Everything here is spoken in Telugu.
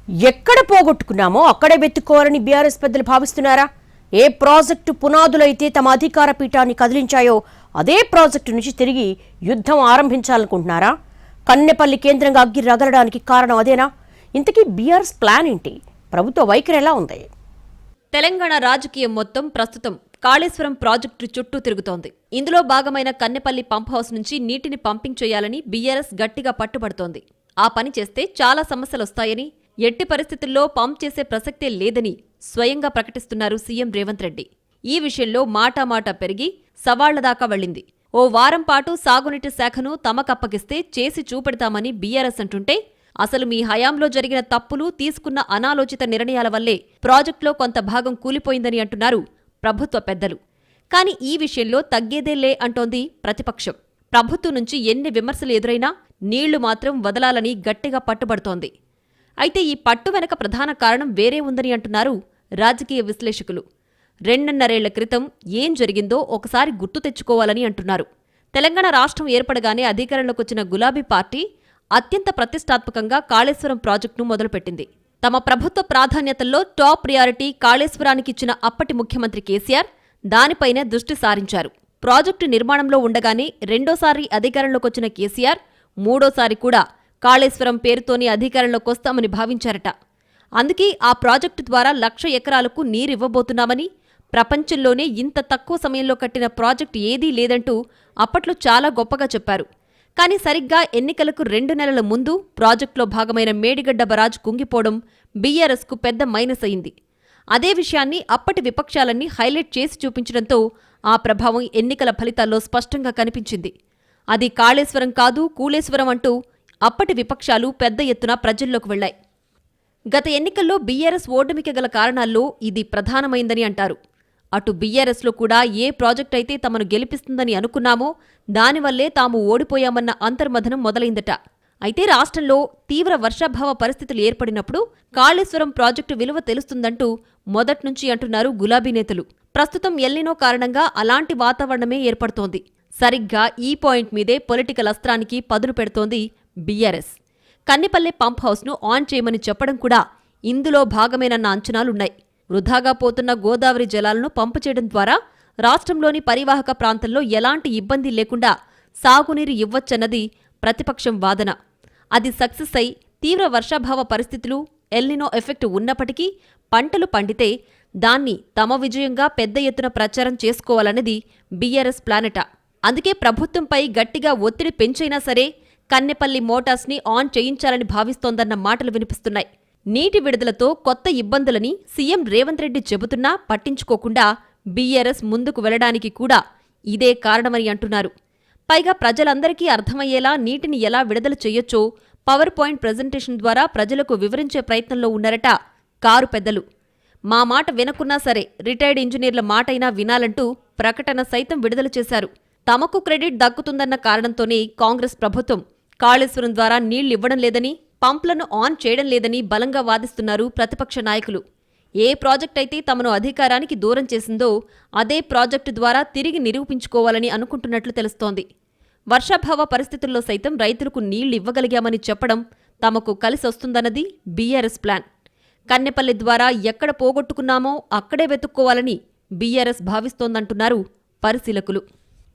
ఎక్కడ పోగొట్టుకున్నామో అక్కడే వెతుక్కోవాలని బీఆర్ఎస్ పెద్దలు భావిస్తున్నారా? ఏ ప్రాజెక్టు పునాదులైతే తమ అధికార పీఠాన్ని కదిలించాయో అదే ప్రాజెక్టు నుంచి తిరిగి యుద్ధం ఆరంభించాలనుకుంటున్నారా? కన్నెపల్లి కేంద్రంగా అగ్గి రగలడానికి కారణం అదేనా? ఇంతకీ బీఆర్ఎస్ ప్లాన్ ఏంటి? ప్రభుత్వ వైఖరి ఎలా ఉంది? తెలంగాణ రాజకీయం మొత్తం ప్రస్తుతం కాళేశ్వరం ప్రాజెక్టు చుట్టూ తిరుగుతోంది. ఇందులో భాగమైన కన్నెపల్లి పంప్ హౌస్ నుంచి నీటిని పంపింగ్ చేయాలని బీఆర్ఎస్ గట్టిగా పట్టుబడుతోంది. ఆ పని చేస్తే చాలా సమస్యలొస్తాయని, ఎట్టి పరిస్థితుల్లో పంప్ చేసే ప్రసక్తే లేదని స్వయంగా ప్రకటిస్తున్నారు సీఎం రేవంత్ రెడ్డి. ఈ విషయంలో మాటామాట పెరిగి సవాళ్ల దాకా వెళ్లింది. ఓ వారం పాటు సాగునీటి శాఖను తమకప్పగిస్తే చేసి చూపెడతామని బీఆర్ఎస్ అంటుంటే, అసలు మీ హయాంలో జరిగిన తప్పులు, తీసుకున్న అనాలోచిత నిర్ణయాల వల్లే ప్రాజెక్టులో కొంత భాగం కూలిపోయిందని అంటున్నారు ప్రభుత్వ పెద్దలు. కాని ఈ విషయంలో తగ్గేదేలే అంటోంది ప్రతిపక్షం. ప్రభుత్వం నుంచి ఎన్ని విమర్శలు ఎదురైనా నీళ్లు మాత్రం వదలాలని గట్టిగా పట్టుబడుతోంది. అయితే ఈ పట్టు వెనక ప్రధాన కారణం వేరే ఉందని అంటున్నారు రాజకీయ విశ్లేషకులు. 2.5 క్రితం ఏం జరిగిందో ఒకసారి గుర్తు తెచ్చుకోవాలని అంటున్నారు. తెలంగాణ రాష్ట్రం ఏర్పడగానే అధికారంలోకొచ్చిన గులాబీ పార్టీ అత్యంత ప్రతిష్టాత్మకంగా కాళేశ్వరం ప్రాజెక్టును మొదలుపెట్టింది. తమ ప్రభుత్వ ప్రాధాన్యతల్లో టాప్ ప్రియారిటీ కాళేశ్వరానికిచ్చిన అప్పటి ముఖ్యమంత్రి కేసీఆర్ దానిపైనే దృష్టి సారించారు. ప్రాజెక్టు నిర్మాణంలో ఉండగానే రెండోసారి అధికారంలోకొచ్చిన కేసీఆర్ మూడోసారి కూడా కాళేశ్వరం పేరుతోనే అధికారంలోకొస్తామని భావించారట. అందుకే ఆ ప్రాజెక్టు ద్వారా 1,00,000 ఎకరాలకు నీరివ్వబోతున్నామని, ప్రపంచంలోనే ఇంత తక్కువ సమయంలో కట్టిన ప్రాజెక్టు ఏదీ లేదంటూ అప్పట్లో చాలా గొప్పగా చెప్పారు. కానీ సరిగ్గా ఎన్నికలకు 2 నెలల ముందు ప్రాజెక్టులో భాగమైన మేడిగడ్డ బరాజ్ కుంగిపోవడం బీఆర్ఎస్కు పెద్ద మైనస్ అయింది. అదే విషయాన్ని అప్పటి విపక్షాలన్నీ హైలైట్ చేసి చూపించడంతో ఆ ప్రభావం ఎన్నికల ఫలితాల్లో స్పష్టంగా కనిపించింది. అది కాళేశ్వరం కాదు, కూలేశ్వరం అంటూ అప్పటి విపక్షాలు పెద్ద ఎత్తున ప్రజల్లోకి వెళ్లాయి. గత ఎన్నికల్లో బీఆర్ఎస్ ఓటమికి గల కారణాల్లో ఇది ప్రధానమైందని అంటారు. అటు బీఆర్ఎస్లో కూడా ఏ ప్రాజెక్ట్ అయితే తమను గెలిపిస్తుందని అనుకున్నామో దానివల్లే తాము ఓడిపోయామన్న అంతర్మథనం మొదలైందట. అయితే రాష్ట్రంలో తీవ్ర వర్షాభావ పరిస్థితులు ఏర్పడినప్పుడు కాళేశ్వరం ప్రాజెక్టు విలువ తెలుస్తుందంటూ మొదట్నుంచి అంటున్నారు గులాబీ నేతలు. ప్రస్తుతం ఎల్నినో కారణంగా అలాంటి వాతావరణమే ఏర్పడుతోంది. సరిగ్గా ఈ పాయింట్ మీదే పొలిటికల్ అస్త్రానికి పదును పెడుతోంది బీఆర్ఎస్. కన్నెపల్లె పంప్ హౌస్ను ఆన్ చేయమని చెప్పడం కూడా ఇందులో భాగమేనన్న అంచనాలున్నాయి. వృధాగా పోతున్న గోదావరి జలాలను పంపు చేయడం ద్వారా రాష్ట్రంలోని పరివాహక ప్రాంతంలో ఎలాంటి ఇబ్బంది లేకుండా సాగునీరు ఇవ్వొచ్చన్నది ప్రతిపక్షం వాదన. అది సక్సెస్ అయి తీవ్ర వర్షాభావ పరిస్థితులు, ఎల్నినో ఎఫెక్ట్ ఉన్నప్పటికీ పంటలు పండితే దాన్ని తమ విజయంగా పెద్ద ఎత్తున ప్రచారం చేసుకోవాలన్నది బీఆర్ఎస్ ప్లానట. అందుకే ప్రభుత్వంపై గట్టిగా ఒత్తిడి పెంచైనా సరే కన్నెపల్లి మోటార్స్ని ఆన్ చేయించాలని భావిస్తోందన్న మాటలు వినిపిస్తున్నాయి. నీటి విడుదలతో కొత్త ఇబ్బందులని సీఎం రేవంత్ రెడ్డి చెబుతున్నా పట్టించుకోకుండా బీఆర్ఎస్ ముందుకు వెళ్లడానికి కూడా ఇదే కారణమని అంటున్నారు. పైగా ప్రజలందరికీ అర్థమయ్యేలా నీటిని ఎలా విడుదల చెయ్యొచ్చో పవర్ పాయింట్ ప్రెజెంటేషన్ ద్వారా ప్రజలకు వివరించే ప్రయత్నంలో ఉన్నారట కారు పెద్దలు. మా మాట వినకున్నా సరే రిటైర్డ్ ఇంజనీర్ల మాటైనా వినాలంటూ ప్రకటన సైతం విడుదల చేశారు. తమకు క్రెడిట్ దక్కుతుందన్న కారణంతోనే కాంగ్రెస్ ప్రభుత్వం కాళేశ్వరం ద్వారా నీళ్లివ్వడం లేదని, పంప్లను ఆన్ చేయడం లేదని బలంగా వాదిస్తున్నారు ప్రతిపక్ష నాయకులు. ఏ ప్రాజెక్ట్ అయితే తమను అధికారానికి దూరం చేసిందో అదే ప్రాజెక్టు ద్వారా తిరిగి నిరూపించుకోవాలని అనుకుంటున్నట్లు తెలుస్తోంది. వర్షాభావ పరిస్థితుల్లో సైతం రైతులకు నీళ్లివ్వగలిగామని చెప్పడం తమకు కలిసొస్తుందన్నది బీఆర్ఎస్ ప్లాన్. కన్నెపల్లి ద్వారా ఎక్కడ పోగొట్టుకున్నామో అక్కడే వెతుక్కోవాలని బీఆర్ఎస్ భావిస్తోందంటున్నారు పరిశీలకులు.